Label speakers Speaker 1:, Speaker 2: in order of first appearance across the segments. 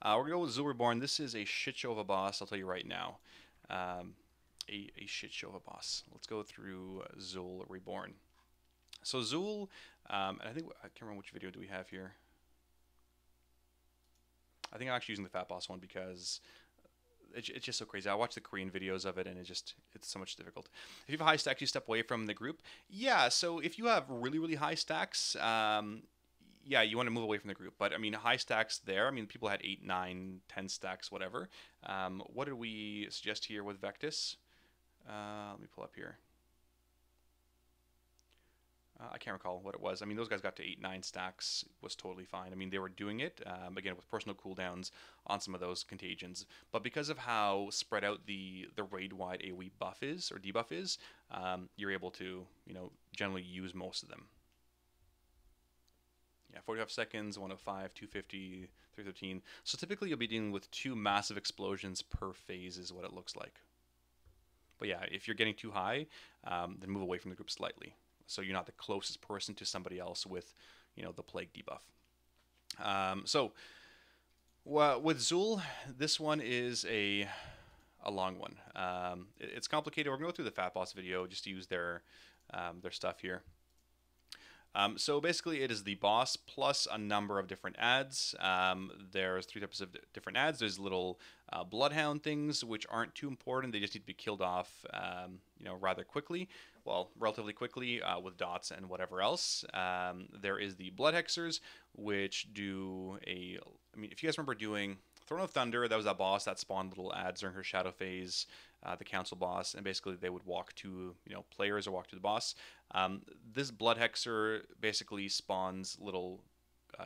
Speaker 1: We're going to go with Zul Reborn. This is a shit show of a boss, I'll tell you right now. Um, a shit show of a boss. Let's go through Zul Reborn. So Zul, and I can't remember which video do we have here. I think I'm actually using the Fat Boss one because it's just so crazy. I watch the Korean videos of it, and it's so much difficult. If you have high stacks, you step away from the group. Yeah, so if you have really high stacks, yeah, you want to move away from the group. But I mean, high stacks there. I mean, people had 8, 9, 10 stacks, whatever. What did we suggest here with Vectis? Let me pull up here. I can't recall what it was. I mean, those guys got to 8, 9 stacks, was totally fine. I mean, they were doing it, again, with personal cooldowns on some of those contagions. But because of how spread out the raid-wide AoE buff is, or debuff is, you're able to, generally use most of them. Yeah, 45 seconds, 105, 250, 313. So typically you'll be dealing with 2 massive explosions per phase is what it looks like. But yeah, if you're getting too high, then move away from the group slightly, so you're not the closest person to somebody else with, the plague debuff. So with Zul, this one is a long one. It's complicated. We're gonna go through the Fat Boss video just to use their stuff here. So basically, it is the boss plus a number of different ads. There's 3 types of different ads. There's little bloodhound things, which aren't too important. They just need to be killed off, rather quickly. Well, relatively quickly with dots and whatever else. There is the blood hexers, which do I mean, if you guys remember doing Throne of Thunder, that was that boss that spawned little ads during her shadow phase, the council boss, and basically they would walk to players or walk to the boss. This blood hexer basically spawns little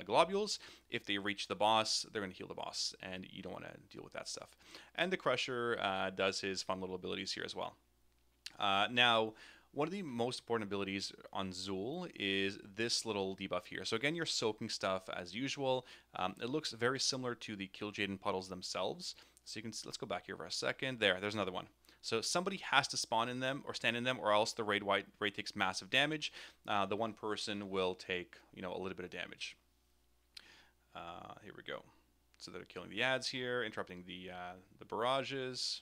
Speaker 1: globules. If they reach the boss, they're going to heal the boss, and you don't want to deal with that stuff. And the Crusher does his fun little abilities here as well. Now, one of the most important abilities on Zul is this little debuff here. So again, you're soaking stuff as usual. It looks very similar to the Kill Jaden puddles themselves. So you can, let's go back here for a second. There's another one. So somebody has to spawn in them or stand in them, or else the raid takes massive damage. The one person will take, a little bit of damage. Here we go. So they're killing the ads here, interrupting the barrages.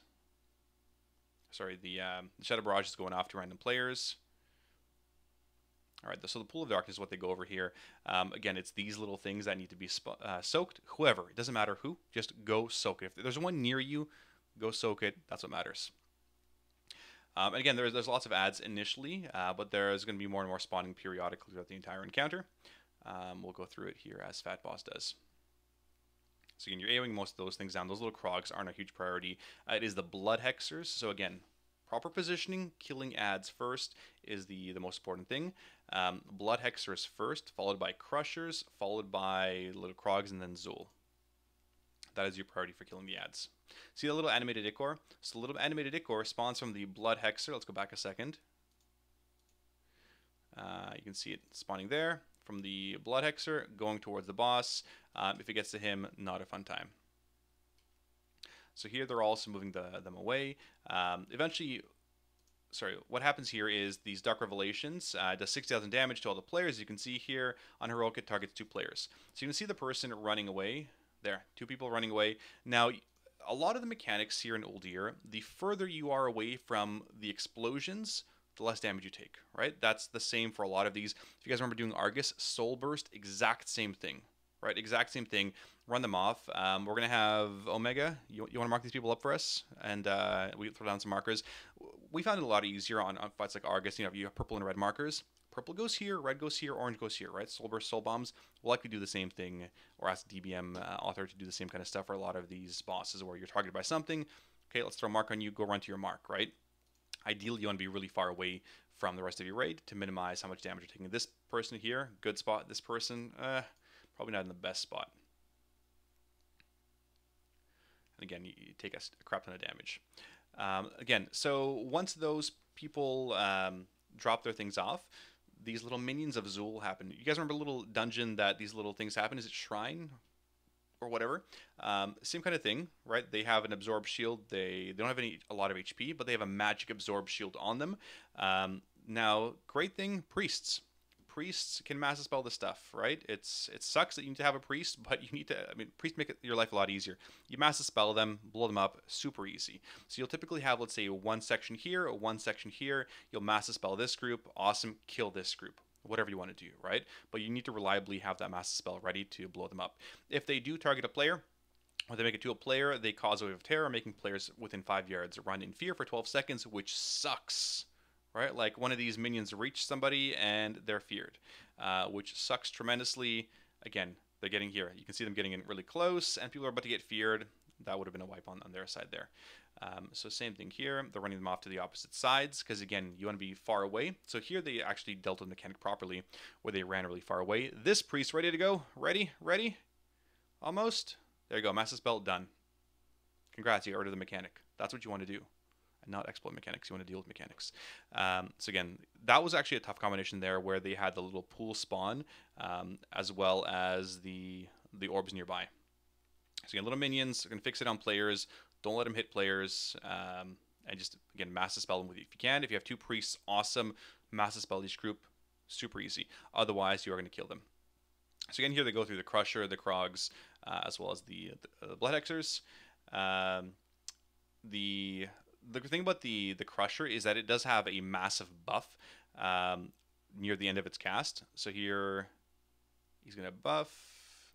Speaker 1: Sorry, the Shadow Barrage is going off to random players. All right, so the Pool of Darkness is what they go over here. Again, it's these little things that need to be soaked. Whoever, it doesn't matter who, just go soak it. If there's one near you, go soak it. That's what matters. And again, there's lots of ads initially, but there's going to be more and more spawning periodically throughout the entire encounter. We'll go through it here as Fat Boss does. So again, you're AoEing most of those things down. Those little Krogs aren't a huge priority. It is the Blood Hexers. So again, proper positioning, killing ads first is the most important thing. Blood Hexers first, followed by Crushers, followed by little Krogs, and then Zul. That is your priority for killing the ads. See the little animated Ichor? So the little animated Ichor spawns from the Blood Hexer. Let's go back a second. You can see it spawning there from the Blood Hexer, going towards the boss. If it gets to him, not a fun time. So here they're also moving them away. Eventually, what happens here is these Dark Revelations does 6,000 damage to all the players. You can see here on Heroic, it targets 2 players. So you can see the person running away. There, 2 people running away. Now, a lot of the mechanics here in Uldir, the further you are away from the explosions, the less damage you take, right? That's the same for a lot of these. If you guys remember doing Argus, Soul Burst, exact same thing, right? Exact same thing. Run them off. We're going to have Omega. You want to mark these people up for us? And we throw down some markers. We found it a lot easier on fights like Argus. You have purple and red markers. Purple goes here, red goes here, orange goes here, right? Soul Burst, Soul Bombs will likely do the same thing, or ask the DBM author to do the same kind of stuff for a lot of these bosses where you're targeted by something. Okay, let's throw a mark on you, go run to your mark, right? Ideally, you want to be really far away from the rest of your raid to minimize how much damage you're taking. This person here, good spot. This person, probably not in the best spot. And again, you take a crap ton of damage. Again, so once those people drop their things off, these little minions of Zul happen. You guys remember a little dungeon that these little things happen? Is it Shrine or whatever? Same kind of thing, right? They have an absorb shield. They don't have a lot of HP, but they have a magic absorb shield on them. Now, great thing, priests. priests can mass dispel this stuff, right? It sucks that you need to have a priest, but you need to, I mean, priests make your life a lot easier. You mass dispel them, blow them up, super easy. So you'll typically have, let's say, one section here, one section here. You'll mass dispel this group, awesome, kill this group. Whatever you want to do, right? But you need to reliably have that mass dispel ready to blow them up. If they do target a player, when they make it to a player, they cause a wave of terror, making players within 5 yards run in fear for 12 seconds, which sucks, right? Like one of these minions reach somebody and they're feared, which sucks tremendously. Again, they're getting here. You can see them getting in really close, and people are about to get feared. That would have been a wipe on their side there. So same thing here. They're running them off to the opposite sides because, again, you want to be far away. So here they actually dealt with the mechanic properly where they ran really far away. This priest ready to go? Ready? Ready? Almost? There you go. Mass dispel done. Congrats, you got rid of the mechanic. That's what you want to do. And not exploit mechanics. You want to deal with mechanics. So again, that was actually a tough combination there where they had the little pool spawn as well as the orbs nearby. So again, little minions are going to fix it on players. Don't let them hit players. And just, again, mass dispel them with you if you can. If you have two priests, awesome. Mass dispel each group. Super easy. Otherwise, you are going to kill them. So again, here they go through the Crusher, the Krogs, as well as the Blood Hexers. The thing about the Crusher is that it does have a massive buff near the end of its cast. So here, he's going to buff.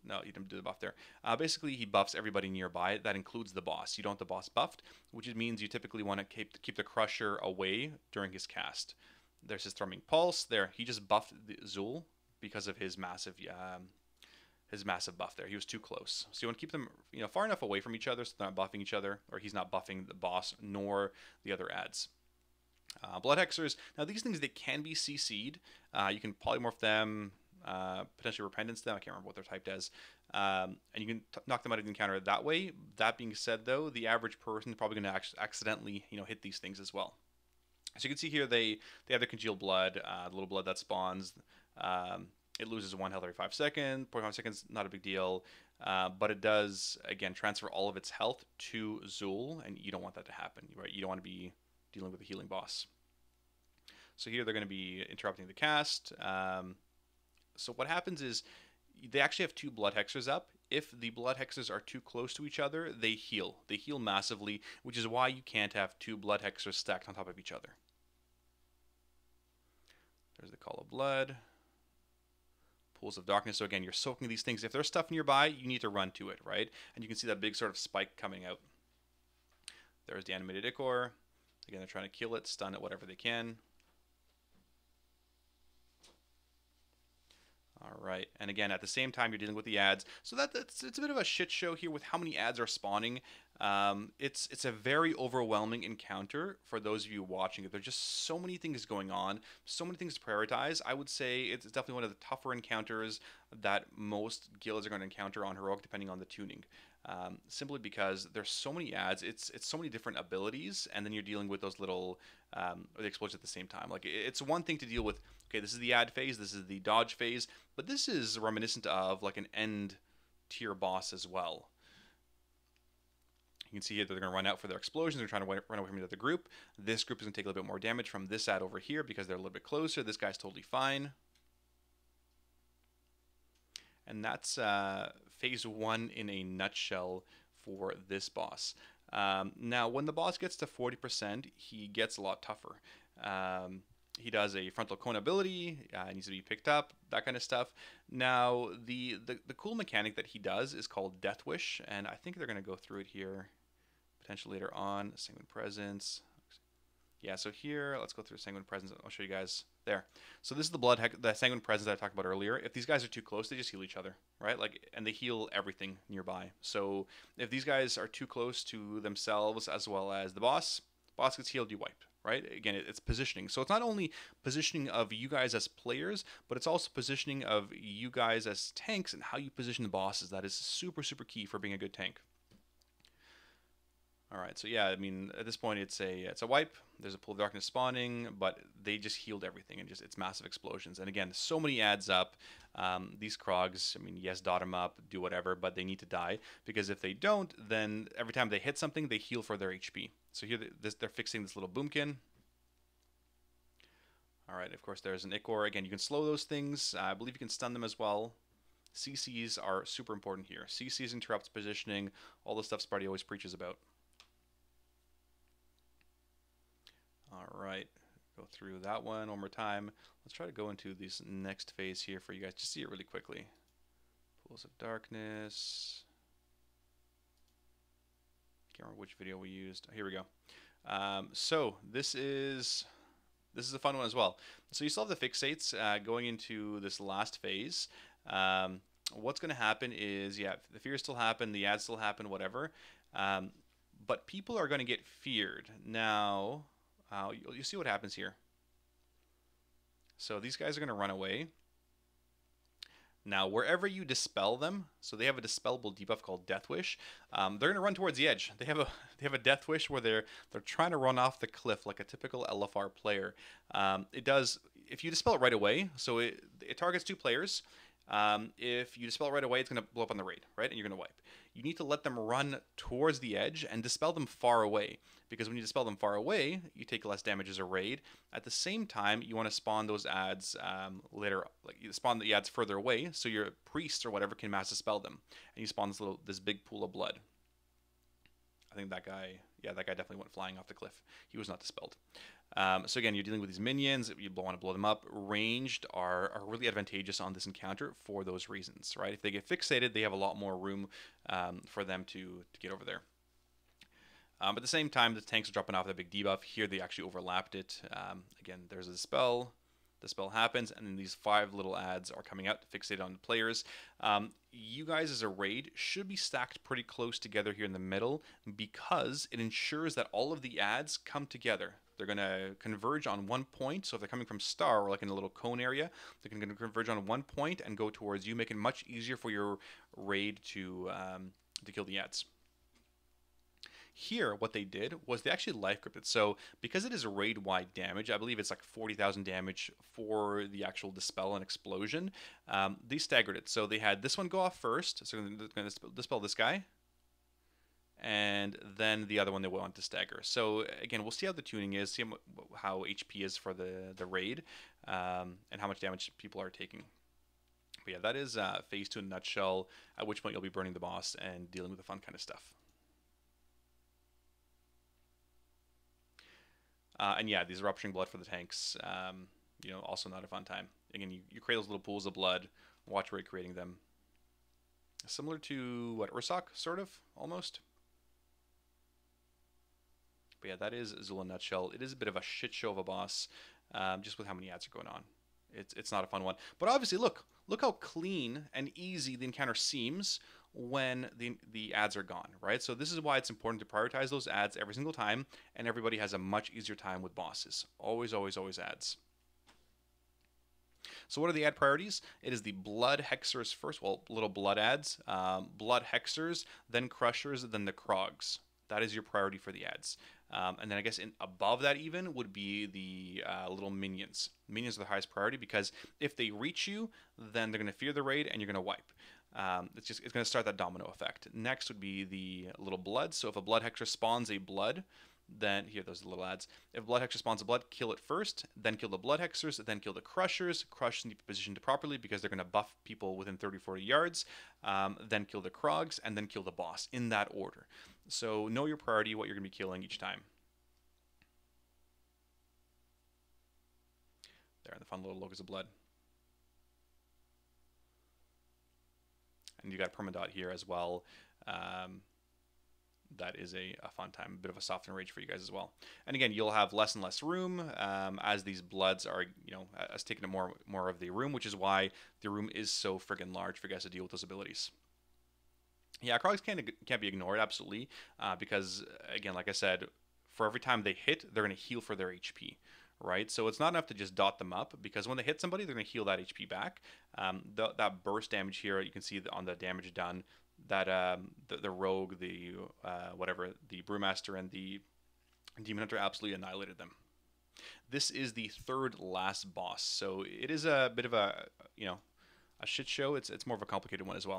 Speaker 1: No, he didn't do the buff there. Basically, he buffs everybody nearby. That includes the boss. You don't want the boss buffed, which means you typically want to keep the Crusher away during his cast. There's his Thrumming Pulse. There, he just buffed the Zul because of his massive buff there. He was too close. So you want to keep them, far enough away from each other so they're not buffing each other, or he's not buffing the boss nor the other adds. Blood Hexers. Now these things, they can be CC'd. You can polymorph them. Potentially Repentance them. I can't remember what they're typed as. And you can knock them out of the encounter that way. That being said, though, the average person is probably going to accidentally, hit these things as well. So you can see here they have the Congealed Blood, the little blood that spawns. It loses 1 health every 5 seconds. 0.5 seconds, not a big deal. But it does, again, transfer all of its health to Zul, and you don't want that to happen, right? You don't want to be dealing with a healing boss. So here they're going to be interrupting the cast. So what happens is they actually have 2 Blood Hexers up. If the Blood Hexers are too close to each other, they heal. They heal massively, which is why you can't have 2 Blood Hexers stacked on top of each other. There's the Call of Blood. Pools of Darkness. So again, you're soaking these things. If there's stuff nearby, you need to run to it, right? And you can see that big sort of spike coming out. There's the Animated Ichor. Again, they're trying to kill it, stun it, whatever they can. All right, and again, at the same time, you're dealing with the ads. So it's a bit of a shit show here with how many ads are spawning. It's a very overwhelming encounter for those of you watching it. There's just so many things going on, so many things to prioritize. I would say it's definitely one of the tougher encounters that most guilds are going to encounter on Heroic, depending on the tuning. Simply because there's so many ads, it's so many different abilities, and then you're dealing with those little the explosions at the same time. Like, it's one thing to deal with, okay, this is the ad phase, this is the dodge phase, but this is reminiscent of like an end tier boss as well. You can see here that they're going to run out for their explosions. They're trying to run away from the other group. This group is going to take a little bit more damage from this ad over here because they're a little bit closer. This guy's totally fine. And that's phase 1 in a nutshell for this boss. Now, when the boss gets to 40%, he gets a lot tougher. He does a frontal cone ability, needs to be picked up, that kind of stuff. Now, the cool mechanic that he does is called Death Wish, and I think they're going to go through it here potentially later on. Sanguine Presence. Yeah, so here, let's go through Sanguine Presence. I'll show you guys there. So this is the Sanguine Presence that I talked about earlier. If these guys are too close, they just heal each other, right? And they heal everything nearby. So if these guys are too close to themselves as well as the boss gets healed, you wiped, right? Again, it's positioning. So it's not only positioning of you guys as players, but it's also positioning of you guys as tanks and how you position the bosses. That is super, super key for being a good tank. All right, so yeah, I mean, at this point, it's a wipe. There's a Pool of Darkness spawning, but they just healed everything, and it's massive explosions. And again, so many adds up. These Krogs, I mean, yes, dot them up, do whatever, but they need to die, because if they don't, then every time they hit something, they heal for their HP. So here, they're fixing this little boomkin. All right, of course, there's an Ichor. Again, you can slow those things. I believe you can stun them as well. CCs are super important here. CCs interrupt positioning, all the stuff Sparty always preaches about. All right, go through that one more time. Let's try to go into this next phase here for you guys to see it really quickly. Pools of Darkness. Can't remember which video we used. Here we go. So this is a fun one as well. So you still have the fixates going into this last phase. What's going to happen is, yeah, the fears still happen, the ads still happen, whatever. But people are going to get feared. Now, you see what happens here. So these guys are going to run away. Now, wherever you dispel them, so they have a dispellable debuff called Death Wish. They're going to run towards the edge. They have a Death Wish where they're trying to run off the cliff like a typical LFR player. It does, if you dispel it right away. So it targets 2 players. If you dispel it right away, it's going to blow up on the raid, right? And you're going to wipe. You need to let them run towards the edge and dispel them far away. Because when you dispel them far away, you take less damage as a raid. At the same time, you want to spawn those ads later, like you spawn the ads further away, so your priest or whatever can mass dispel them, and you spawn this big pool of blood. I think that guy definitely went flying off the cliff. He was not dispelled. So again, you're dealing with these minions. You want to blow them up. Ranged are really advantageous on this encounter for those reasons, right? If they get fixated, they have a lot more room for them to get over there. At the same time, the tanks are dropping off the big debuff. Here, they actually overlapped it. Again, there's a spell. The spell happens, and then these 5 little ads are coming out to fixate on the players. You guys, as a raid, should be stacked pretty close together here in the middle because it ensures that all of the ads come together. They're going to converge on one point. So if they're coming from star or like in a little cone area, they're going to converge on one point and go towards you, making it much easier for your raid to kill the ads. Here, what they did was they actually life gripped it. So because it is a raid-wide damage, I believe it's like 40,000 damage for the actual dispel and explosion, they staggered it. So they had this one go off first, so they're going to dispel this guy, and then the other one they want to stagger. So again, we'll see how the tuning is, see how HP is for the raid, and how much damage people are taking. But yeah, that is phase 2 in a nutshell, at which point you'll be burning the boss and dealing with the fun kind of stuff. And yeah, these erupting blood for the tanks, also not a fun time. Again, you create those little pools of blood, watch where you're creating them. Similar to, what, Ursoc, sort of, almost? But yeah, that is Zul in a nutshell. It is a bit of a shit show of a boss, just with how many ads are going on. It's not a fun one. But obviously, look how clean and easy the encounter seems when the ads are gone, right? So this is why it's important to prioritize those ads every single time, and everybody has a much easier time with bosses. Always, always, always ads. So what are the ad priorities? It is the Blood Hexers first, well, little blood ads, Blood Hexers, then Crushers, then the Krogs. That is your priority for the ads. And then I guess above that even would be the little minions. Minions are the highest priority because if they reach you, then they're going to fear the raid and you're going to wipe. It's going to start that domino effect. Next would be the little blood. So if a Blood Hexer spawns a blood, then here, those are the little ads. If Blood Hexer spawns a blood, kill it first, then kill the Blood Hexers, then kill the Crushers. Crushers need to be positioned properly because they're going to buff people within 30-40 yards. Then kill the Krogs, and then kill the boss in that order. So know your priority, what you're going to be killing each time. There, the fun little logos of blood. And you got permadot here as well. That is a fun time, a bit of a soft and rage for you guys as well. And again, you'll have less and less room as these bloods are, as taking up more of the room, which is why the room is so friggin' large for you guys to deal with those abilities. Yeah, Krogs can't be ignored, absolutely, because again, like I said, for every time they hit, they're going to heal for their HP. Right, so it's not enough to just dot them up because when they hit somebody, they're going to heal that HP back. That burst damage here, you can see on the damage done that the rogue, the brewmaster, and the demon hunter absolutely annihilated them. This is the third last boss, so it is a bit of a shit show. It's more of a complicated one as well.